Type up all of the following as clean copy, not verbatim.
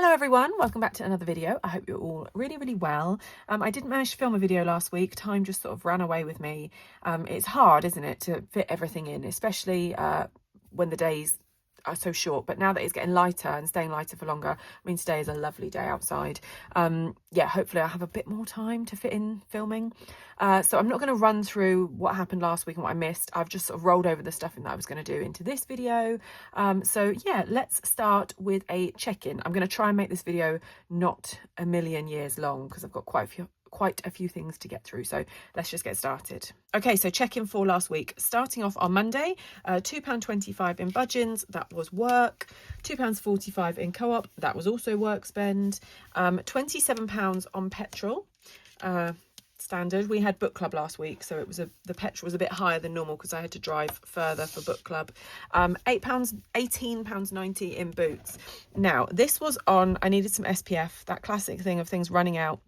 Hello everyone, welcome back to another video. I hope you're all really well. I didn't manage to film a video last week. Time just sort of ran away with me. It's hard, isn't it, to fit everything in, especially when the days are so short. But now that it's getting lighter and staying lighter for longer, I mean, today is a lovely day outside. Yeah, hopefully I'll have a bit more time to fit in filming. So I'm not going to run through what happened last week and what I missed. I've just sort of rolled over the stuff that I was going to do into this video. So yeah, let's start with a check-in. I'm going to try and make this video not a million years long because I've got quite a few things to get through, so let's just get started. Okay, so check-in for last week. Starting off on Monday, £2.25 in budgets, that was work. £2.45 in co-op, that was also work spend. £27 on petrol, standard. We had book club last week, so it was the petrol was a bit higher than normal because I had to drive further for book club. £18.90 in boots. Now this was on, I needed some SPF, that classic thing of things running out.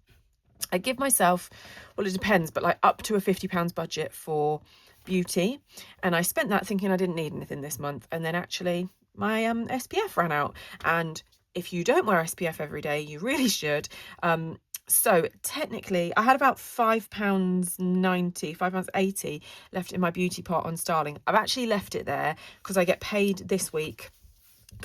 I give myself, well, it depends, but like up to a £50 budget for beauty. And I spent that thinking I didn't need anything this month. And then actually my SPF ran out. And if you don't wear SPF every day, you really should. So technically I had about £5.90, £5.80 left in my beauty pot on Starling. I've actually left it there because I get paid this week.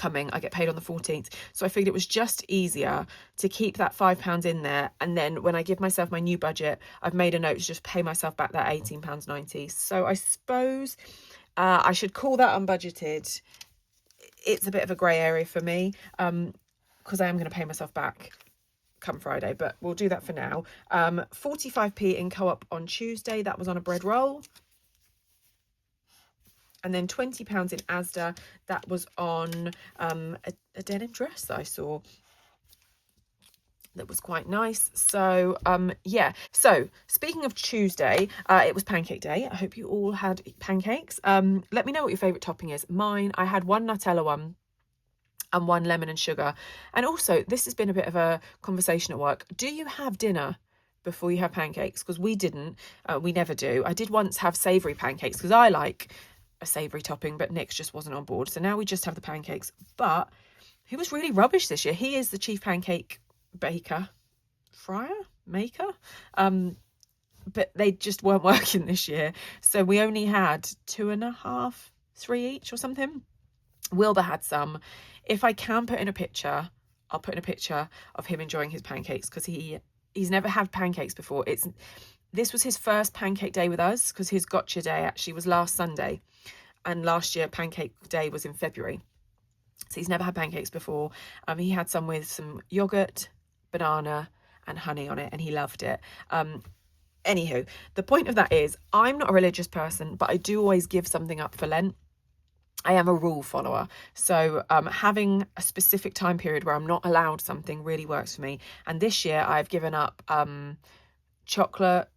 I get paid on the 14th, so I figured it was just easier to keep that £5 in there, and then when I give myself my new budget, I've made a note to just pay myself back that £18.90. So I suppose I should call that unbudgeted. It's a bit of a grey area for me because I am going to pay myself back come Friday, but we'll do that for now. 45p in co-op on Tuesday, that was on a bread roll. And then £20 in Asda, that was on a denim dress that I saw that was quite nice. So yeah, so speaking of Tuesday, it was pancake day. I hope you all had pancakes. Let me know what your favourite topping is. Mine, I had one Nutella one and one lemon and sugar. And also, this has been a bit of a conversation at work. Do you have dinner before you have pancakes? Because we didn't, we never do. I did once have savoury pancakes because I like a savoury topping, but Nick's just wasn't on board, so now we just have the pancakes. But he was really rubbish this year. He is the chief pancake maker, but they just weren't working this year, so we only had 2.5, 3 each or something. Wilbur had some. If I can put in a picture, I'll put in a picture of him enjoying his pancakes because he's never had pancakes before. This was his first pancake day with us because his gotcha day actually was last Sunday. And last year, pancake day was in February. So he's never had pancakes before. He had some with some yogurt, banana and honey on it, and he loved it. Anywho, the point of that is I'm not a religious person, but I do always give something up for Lent. I am a rule follower. So having a specific time period where I'm not allowed something really works for me. And this year I've given up chocolate,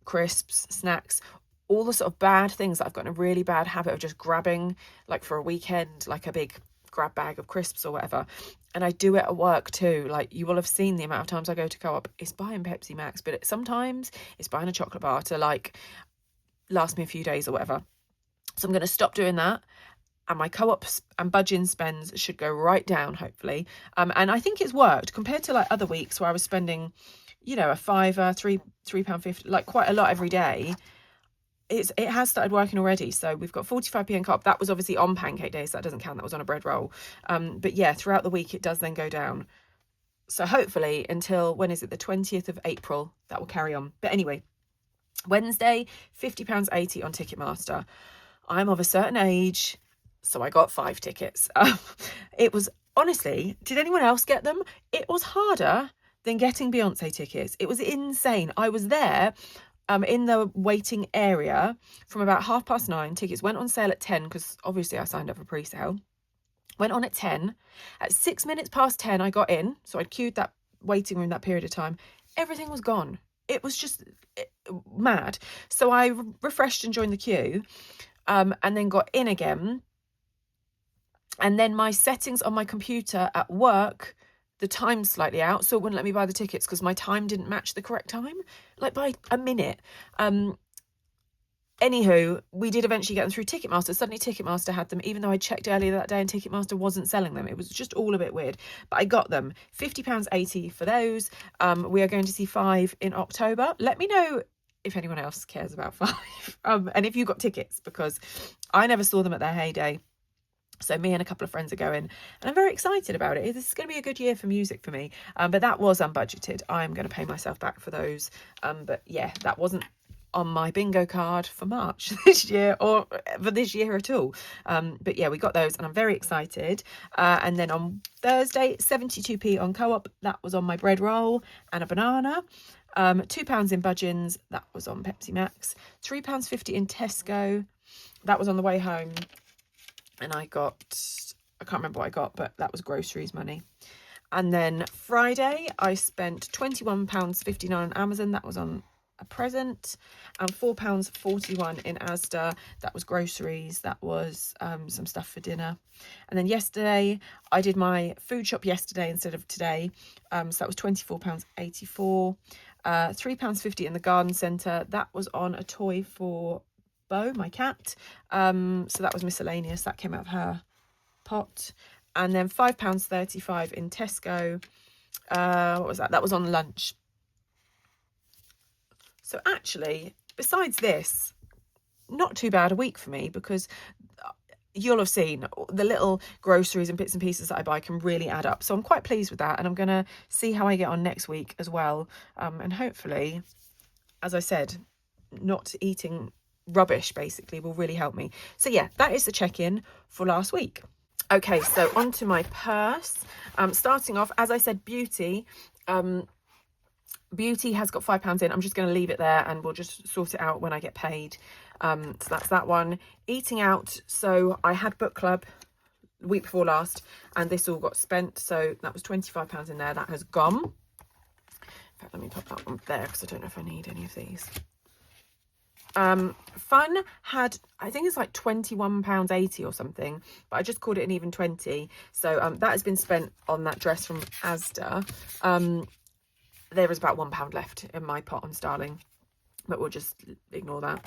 crisps, snacks, all the sort of bad things that I've got in a really bad habit of just grabbing, like for a weekend, like a big grab bag of crisps or whatever. And I do it at work too. Like you will have seen the amount of times I go to co-op, it's buying Pepsi Max, but sometimes it's buying a chocolate bar to like last me a few days or whatever. So I'm going to stop doing that. And my co-ops and budgeting spends should go right down, hopefully. And I think it's worked compared to like other weeks where I was spending, you know, a fiver, £3.50, like quite a lot every day. It has started working already. So we've got 45p in co-op. That was obviously on pancake day, so that doesn't count. That was on a bread roll. But yeah, throughout the week, it does then go down. So hopefully until, when is it? The 20th of April, that will carry on. But anyway, Wednesday, £50.80 on Ticketmaster. I'm of a certain age, so I got 5 tickets. It was, honestly, did anyone else get them? It was harder than getting Beyonce tickets. It was insane. I was there in the waiting area from about 9:30. Tickets went on sale at 10 because obviously I signed up for pre-sale. Went on at 10. At 6 minutes past 10, I got in. So I'd queued that waiting room that period of time. Everything was gone. It was just mad. So I refreshed and joined the queue and then got in again. And then my settings on my computer at work, the time's slightly out, so it wouldn't let me buy the tickets because my time didn't match the correct time, like by a minute. Anywho, we did eventually get them through Ticketmaster. Suddenly Ticketmaster had them, even though I checked earlier that day and Ticketmaster wasn't selling them. It was just all a bit weird. But I got them. £50.80 for those. We are going to see Five in October. Let me know if anyone else cares about Five. And if you got tickets, because I never saw them at their heyday. So me and a couple of friends are going, and I'm very excited about it. This is going to be a good year for music for me. But that was unbudgeted. I'm going to pay myself back for those. But yeah, that wasn't on my bingo card for March this year, or for this year at all. But yeah, we got those and I'm very excited. And then on Thursday, 72p on Co-op. That was on my bread roll and a banana. £2 in Budgeons. That was on Pepsi Max. £3.50 in Tesco. That was on the way home. And I can't remember what I got, but that was groceries money. And then Friday, I spent £21.59 on Amazon. That was on a present. And £4.41 in Asda. That was groceries. That was some stuff for dinner. And then yesterday, I did my food shop yesterday instead of today. So that was £24.84. £3.50 in the garden centre. That was on a toy for Bo, my cat. So that was miscellaneous. That came out of her pot. And then £5.35 in Tesco. What was that? That was on lunch. So actually, besides this, not too bad a week for me, because you'll have seen the little groceries and bits and pieces that I buy can really add up. So I'm quite pleased with that, and I'm going to see how I get on next week as well. And hopefully, as I said, not eating rubbish basically will really help me. So yeah, that is the check-in for last week. Okay, so onto my purse. Starting off, as I said, beauty. Beauty has got £5 in. I'm just going to leave it there and we'll just sort it out when I get paid. So that's that one. Eating out. So I had book club the week before last and this all got spent. So that was £25 in there. That has gone. In fact, let me pop that one there because I don't know if I need any of these. Fun had, I think it's like £21.80 or something, but I just called it an even 20. So that has been spent on that dress from Asda. There is about £1 left in my pot on Starling, but we'll just ignore that.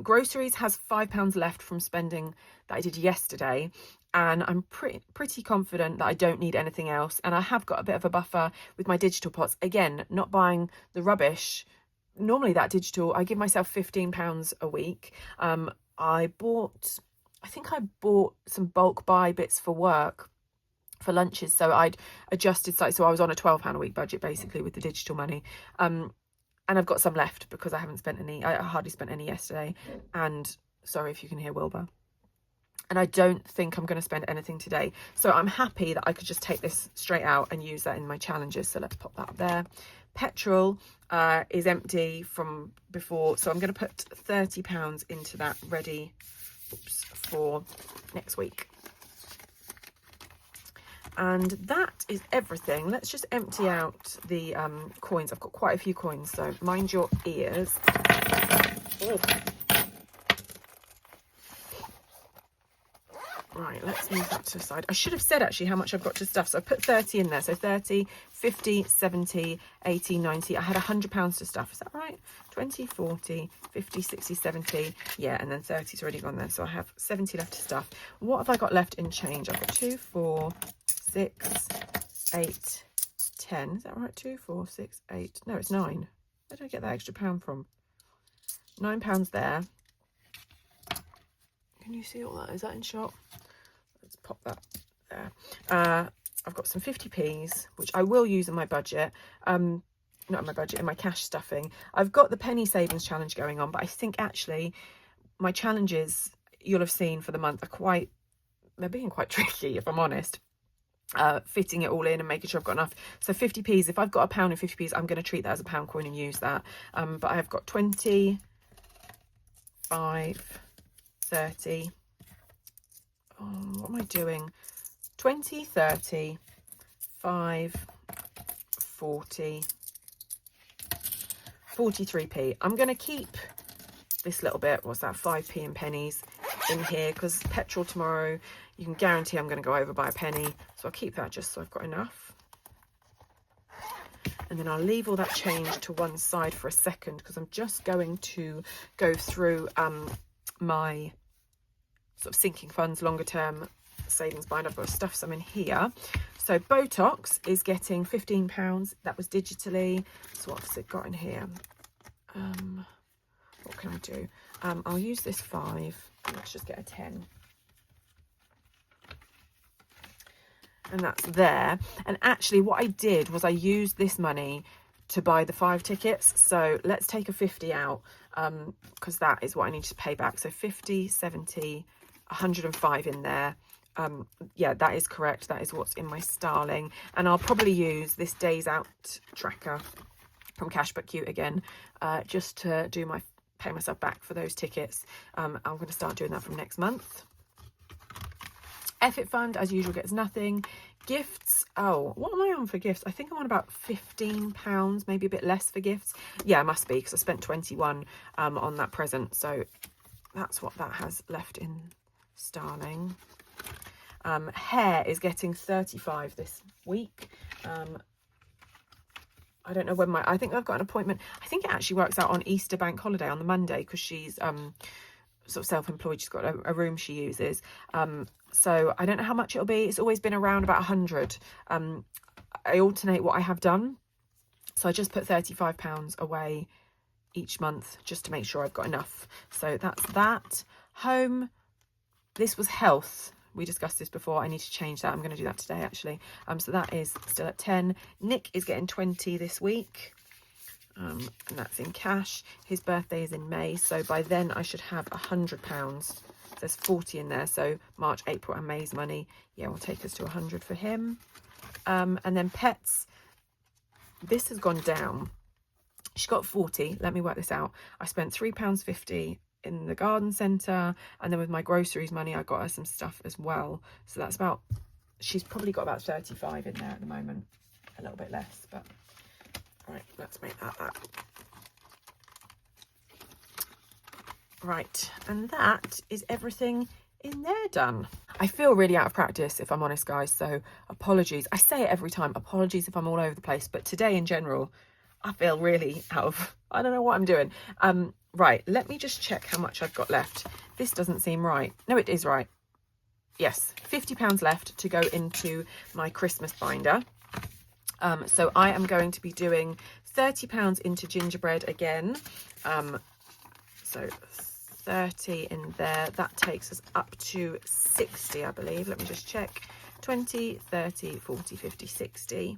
Groceries has £5 left from spending that I did yesterday, and I'm pretty confident that I don't need anything else. And I have got a bit of a buffer with my digital pots. Again, not buying the rubbish. Normally that digital, I give myself £15 a week. I think I bought some bulk buy bits for work for lunches, so I'd adjusted slightly, so I was on a £12 a week budget basically with the digital money, and I've got some left because I haven't spent any. I hardly spent any yesterday, and sorry if you can hear Wilbur. And I don't think I'm going to spend anything today, so I'm happy that I could just take this straight out and use that in my challenges. So let's pop that up there. Petrol is empty from before, so I'm going to put £30 into that ready for next week. And that is everything. Let's just empty out the coins. I've got quite a few coins, so mind your ears. Oh. Right, let's move that to the side. I should have said actually how much I've got to stuff. So I put 30 in there. So 30, 50, 70, 80, 90. I had £100 to stuff. Is that right? 20, 40, 50, 60, 70. Yeah, and then 30's already gone there. So I have 70 left to stuff. What have I got left in change? I've got 2, 4, 6, 8, 10. Is that right? 2, 4, 6, 8. No, it's 9. Where did I get that extra pound from? £9 there. Can you see all that? Is that in shot? Let's pop that there. I've got some 50p's, which I will use in my budget. Not in my budget, in my cash stuffing. I've got the penny savings challenge going on, but I think actually my challenges you'll have seen for the month are they're being quite tricky, if I'm honest. Fitting it all in and making sure I've got enough. So 50p's, if I've got £1 in 50p's, I'm going to treat that as a pound coin and use that. But I have got 20, 5, 30. Oh, what am I doing? 20, 30, 5, 40, 43p. I'm going to keep this little bit, what's that, 5p in pennies in here, because petrol tomorrow, you can guarantee I'm going to go over by a penny. So I'll keep that just so I've got enough. And then I'll leave all that change to one side for a second, because I'm just going to go through my sort of sinking funds, longer term savings binder. I've got to stuff some in here. So Botox is getting £15. That was digitally. So what's it got in here? What can I do? I'll use this 5. Let's just get a 10. And that's there. And actually what I did was I used this money to buy the 5 tickets. So let's take a 50 out, because that is what I need to pay back. So 50, 70, 105 in there. Yeah, that is correct. That is what's in my Starling. And I'll probably use this days out tracker from Cash But Cute again, just to do my pay myself back for those tickets. I'm going to start doing that from next month. Effort Fund, as usual, gets nothing. Gifts, oh, what am I on for gifts? I think I'm on about £15, maybe a bit less for gifts. Yeah, I must be, because I spent 21 on that present. So that's what that has left in Starling. Hair is getting 35 this week. I don't know when I think I've got an appointment. I think it actually works out on Easter bank holiday on the Monday, because she's sort of self-employed. She's got a room she uses. So I don't know how much it'll be. It's always been around about 100. I alternate what I have done. So I just put £35 away each month just to make sure I've got enough. So that's that. Home, this was health. We discussed this before. I need to change that. I'm going to do that today, actually. So that is still at 10. Nick is getting 20 this week. And that's in cash. His birthday is in May. So by then I should have £100. There's 40 in there. So March, April and May's money. Yeah, will take us to 100 for him. And then pets. This has gone down. She got 40. Let me work this out. I spent £3.50 in the garden centre, and then with my groceries money I got her some stuff as well. So that's about, she's probably got about 35 in there at the moment, a little bit less, but right, let's make that. Right, and that is everything in there done. I feel really out of practice, if I'm honest, guys, so apologies. I say it every time, apologies if I'm all over the place, but today in general I feel really out of, I don't know what I'm doing. Right, let me just check how much I've got left. This doesn't seem right. No, it is right. Yes, £50 left to go into my Christmas binder. So I am going to be doing £30 into gingerbread again. So 30 in there. That takes us up to 60, I believe. Let me just check. 20, 30, 40, 50, 60.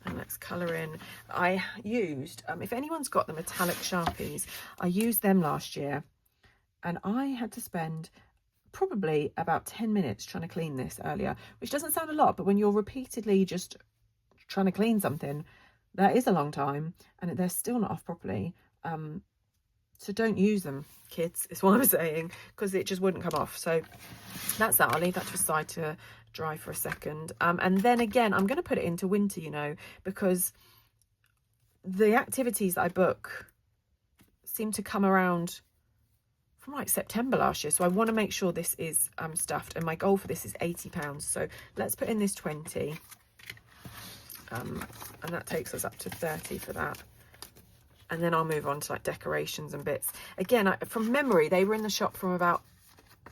And let's colour in. I used, if anyone's got the metallic Sharpies, I used them last year, and I had to spend probably about 10 minutes trying to clean this earlier, which doesn't sound a lot, but when you're repeatedly just trying to clean something, that is a long time, and they're still not off properly. So don't use them, kids, is what I'm saying, because it just wouldn't come off. So that's that. I'll leave that to the side to dry for a second. And then again, I'm going to put it into winter, you know, because the activities that I book seem to come around from like September last year. So I want to make sure this is stuffed. And my goal for this is £80. So let's put in this 20. And that takes us up to 30 for that. And then I'll move on to like decorations and bits. Again, from memory, they were in the shop from about,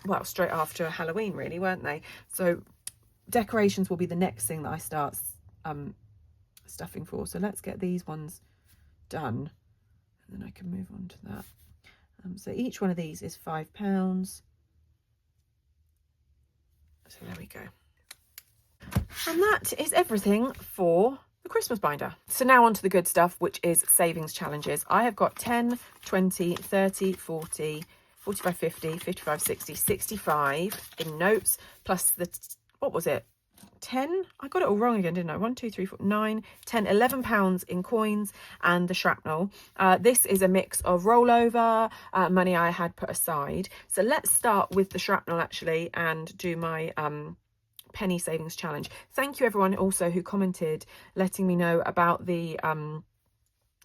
well, straight after Halloween, really, weren't they? So decorations will be the next thing that I start stuffing for. So let's get these ones done, and then I can move on to that. So each one of these is £5. So there we go. And that is everything for the Christmas binder. So now on to the good stuff, which is savings challenges. I have got 10, 20, 30, 40, 45, 50, 55, 60, 65 in notes, plus the, what was it? 10? I got it all wrong again, didn't I? 1, 2, 3, 4, 9, 10, £11 in coins and the shrapnel. This is a mix of rollover, money I had put aside. So let's start with the shrapnel actually and do my penny savings challenge. Thank you everyone also who commented letting me know about the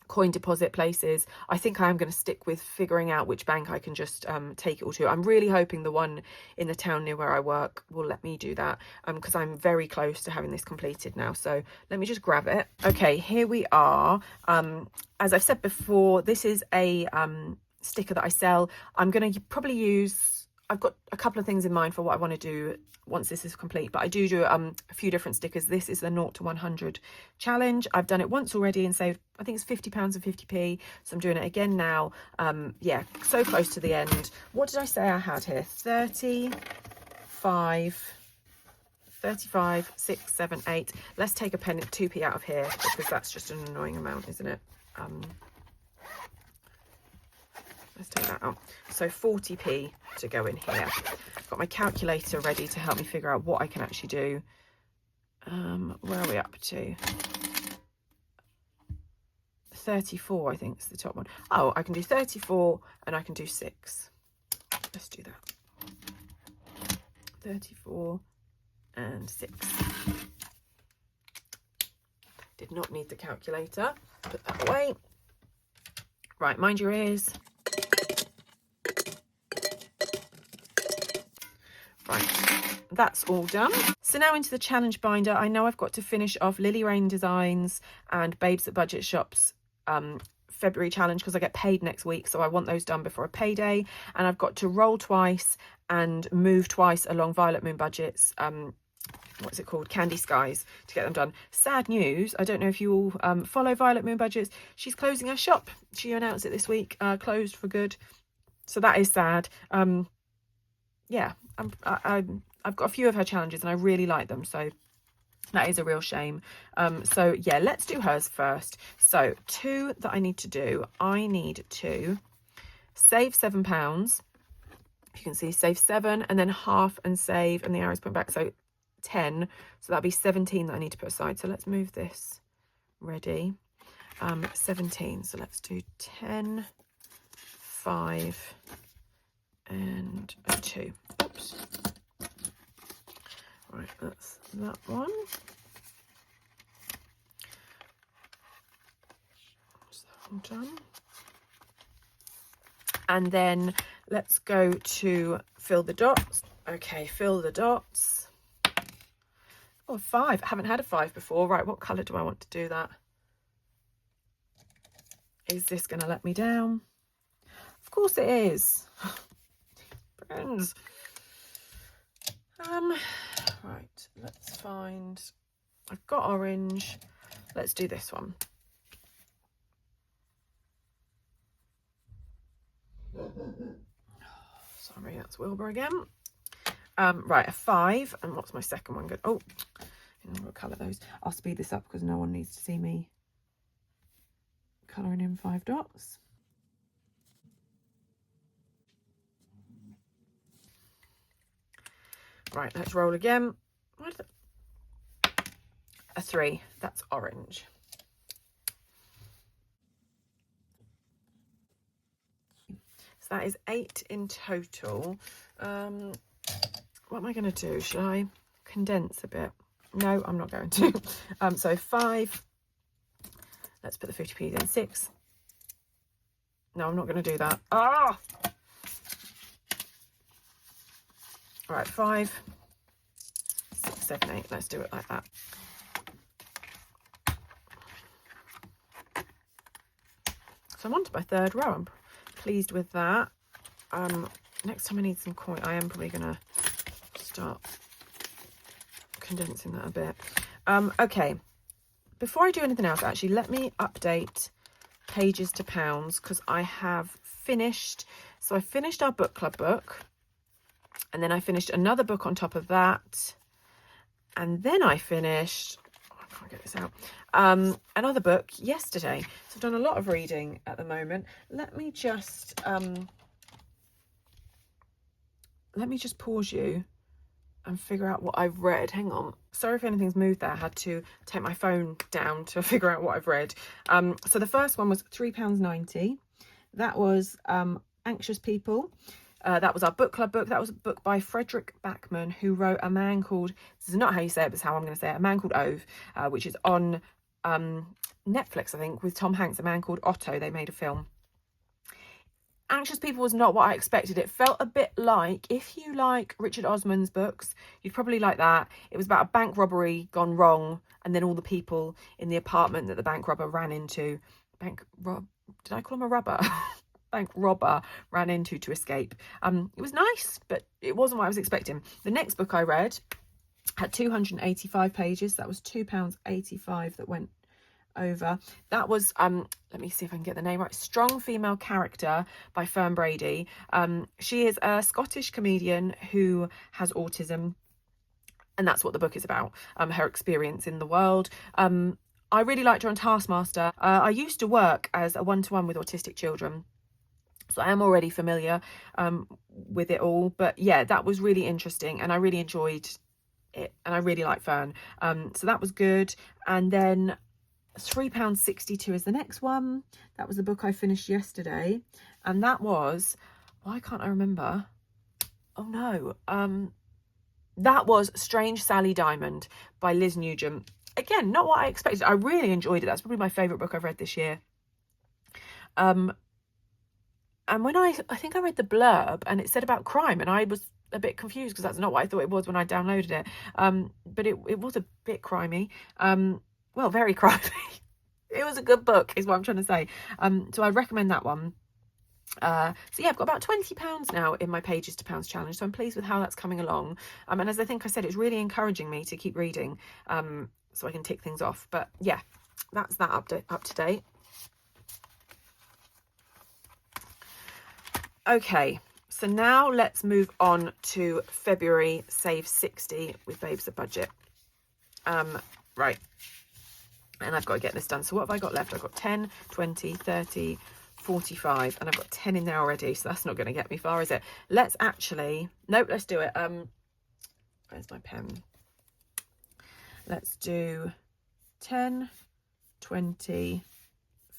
coin deposit places. I think I am going to stick with figuring out which bank I can just take it all to. I'm really hoping the one in the town near where I work will let me do that, because I'm very close to having this completed now. So let me just grab it. Okay, here we are. As I've said before, this is a sticker that I sell. I'm going to probably use, I've got a couple of things in mind for what I want to do once this is complete, but I do a few different stickers. This is the 0 to 100 challenge. I've done it once already and saved, I think it's £50 and 50p, so I'm doing it again now. Yeah, so close to the end. What did I say I had here? 35, 6, 7, 8. Let's take a penny, 2p out of here, because that's just an annoying amount, isn't it? Let's take that out. So 40p to go in here. Got my calculator ready to help me figure out what I can actually do. Where are we up to? 34, I think is the top one. Oh, I can do 34 and I can do 6. Let's do that. 34 and 6. Did not need the calculator. Put that away. Right, mind your ears. Right, that's all done. So now into the challenge binder. I know I've got to finish off Lily Rain Designs and Babes at Budget Shop's February challenge, because I get paid next week, so I want those done before a payday. And I've got to roll twice and move twice along Violet Moon Budget's what's it called, Candy Skies, to get them done. Sad news, I don't know if you all follow Violet Moon Budgets. She's closing her shop. She announced it this week, closed for good, so that is sad. Yeah, I've got a few of her challenges and I really like them, so that is a real shame. So yeah, let's do hers first. So 2 that I need to do. I need to save £7. You can see save 7 and then half and save, and the arrow's point back, so 10. So that'll be 17 that I need to put aside. So let's move this ready. 17. So let's do 10, 5 and a 2. Oops. Right, that's that one. That's that one done. And then let's go to fill the dots. Okay, fill the dots. Oh, 5. I haven't had a 5 before. Right, what colour do I want to do that? Is this going to let me down? Of course it is. Friends. Right, let's find, I've got orange. Let's do this one. Sorry, that's Wilbur again. Right, a 5. And what's my second one good? Oh, I don't know what colour those. I'll speed this up because no one needs to see me colouring in 5 dots. Right, let's roll again. What is it? A 3. That's orange. So that is 8 in total. What am I going to do? Should I condense a bit? No, I'm not going to. So 5. Let's put the 50p in. 6. No, I'm not going to do that. Ah! All right, 5, 6, 7, 8. Let's do it like that. So I'm on to my 3rd row. I'm pleased with that. Next time I need some coin, I am probably going to start condensing that a bit. Okay, before I do anything else, actually, let me update pages to pounds, because I have finished. So I finished our book club book. And then I finished another book on top of that. And then I finished, oh, I can't get this out, another book yesterday. So I've done a lot of reading at the moment. Let me just pause you and figure out what I've read. Hang on. Sorry if anything's moved there. I had to take my phone down to figure out what I've read. So the first one was £3.90. That was Anxious People. That was our book club book. That was a book by Frederick Backman, who wrote A Man Called, this is not how you say it, but it's how I'm going to say it, A Man Called Ove, which is on Netflix, I think, with Tom Hanks, A Man Called Otto. They made a film. Anxious People was not what I expected. It felt a bit like, if you like Richard Osman's books, you'd probably like that. It was about a bank robbery gone wrong, and then all the people in the apartment that the bank robber ran into. Did I call him a rubber? Bank robber ran into to escape. It was nice, but it wasn't what I was expecting. The next book I read had 285 pages. That was £2.85 that went over. That was let me see if I can get the name right. Strong Female Character by Fern Brady. She is a Scottish comedian who has autism, and that's what the book is about, her experience in the world. I really liked her on Taskmaster. I used to work as a one-to-one with autistic children, so I am already familiar with it all. But yeah, that was really interesting, and I really enjoyed it, and I really like Fern. So that was good. And then £3.62 is the next one. That was the book I finished yesterday, and that was, why can't I remember? Oh no, that was Strange Sally Diamond by Liz Nugent. Again, not what I expected. I really enjoyed it. That's probably my favourite book I've read this year. And when I think I read the blurb, and it said about crime, and I was a bit confused because that's not what I thought it was when I downloaded it. But it was a bit crimey. Well, very crimey. It was a good book, is what I'm trying to say. So I'd recommend that one. So yeah, I've got about £20 now in my Pages to Pounds challenge, so I'm pleased with how that's coming along. And as I think I said, it's really encouraging me to keep reading, so I can tick things off. But yeah, that's that update up to date. Okay, so now let's move on to February Save 60 with Babes at Budget. Right, and I've got to get this done. So what have I got left? I've got 10, 20, 30, 45, and I've got 10 in there already, so that's not going to get me far, is it? Let's actually, nope, let's do it. Where's my pen? Let's do 10, 20,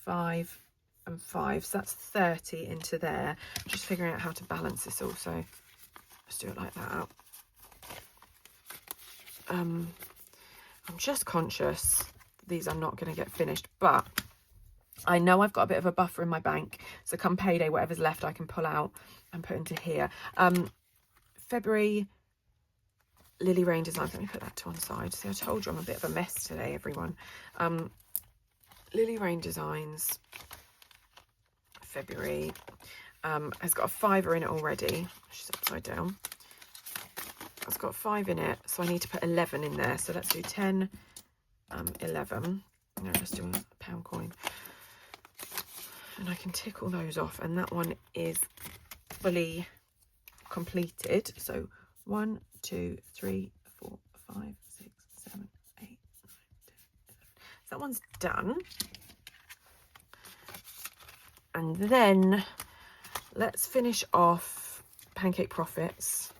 5 and 5, so that's 30 into there. I'm just figuring out how to balance this also. Let's do it like that. I'm just conscious these are not going to get finished, but I know I've got a bit of a buffer in my bank, so come payday, whatever's left I can pull out and put into here. February Lily Rain Designs, let me put that to one side. See, I told you I'm a bit of a mess today, everyone. Lily Rain Designs February has got a £5 in it already. She's upside down. It's got 5 in it, so I need to put 11 in there. So let's do 10, 11. No, let's do a pound coin. And I can tick all those off, and that one is fully completed. So 1, 2, 3, 4, 5, 6, 7, 8, 9, 10, 11. So that one's done. And then let's finish off Pancake Profits.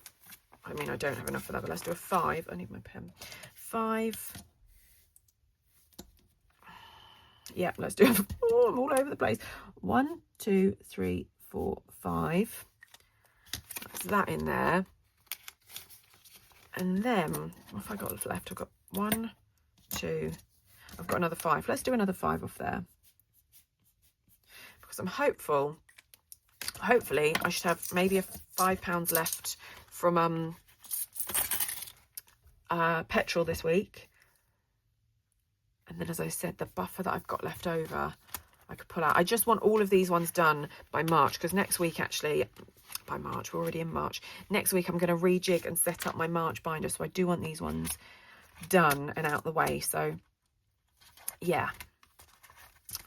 I mean, I don't have enough for that, but let's do a 5. I need my pen. 5. Yeah, let's do it. Oh, I'm all over the place. 1, 2, 3, 4, 5. That's that in there. And then, what have I got left? I've got 1, 2. I've got another 5. Let's do another 5 off there. Because I'm hopeful. Hopefully, I should have maybe a £5 left from petrol this week. And then, as I said, the buffer that I've got left over, I could pull out. I just want all of these ones done by March, because next week, actually, by March, we're already in March. Next week, I'm going to rejig and set up my March binder. So I do want these ones done and out the way. So, yeah.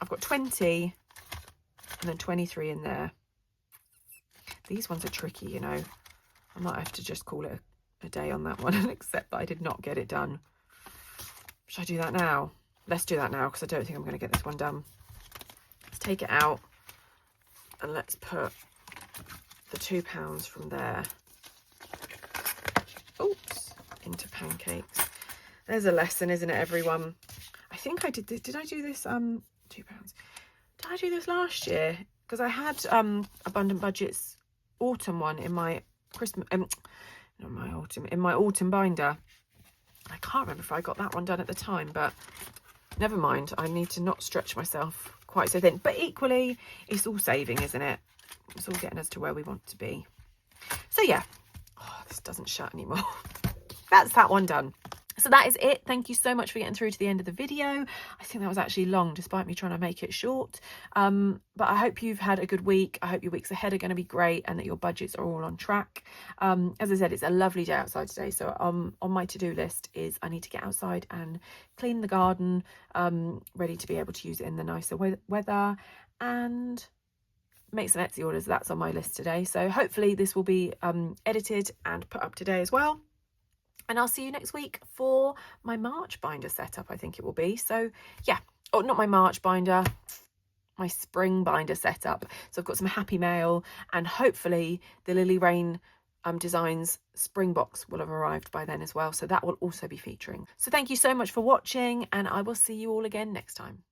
I've got 20 and then 23 in there. These ones are tricky, you know. I might have to just call it a day on that one and accept that I did not get it done. Should I do that now? Let's do that now, because I don't think I'm going to get this one done. Let's take it out and let's put the £2 from there, oops, into pancakes. There's a lesson, isn't it, everyone? I think I did this. Did I do this £2? Did I do this last year? Because I had Abundant Budget's autumn one in my Christmas, in my autumn binder. I can't remember if I got that one done at the time, but never mind. I need to not stretch myself quite so thin. But equally, it's all saving, isn't it? It's all getting us to where we want to be. So yeah. Oh, this doesn't shut anymore. That's that one done. So that is it. Thank you so much for getting through to the end of the video. I think that was actually long, despite me trying to make it short. But I hope you've had a good week. I hope your weeks ahead are going to be great and that your budgets are all on track. As I said, it's a lovely day outside today. So on my to-do list is I need to get outside and clean the garden, ready to be able to use it in the nicer weather, and make some Etsy orders. That's on my list today. So hopefully this will be edited and put up today as well. And I'll see you next week for my March binder setup, I think it will be. So yeah, oh, not my March binder, my spring binder setup. So I've got some happy mail, and hopefully the Lily Rain Designs spring box will have arrived by then as well. So that will also be featuring. So thank you so much for watching, and I will see you all again next time.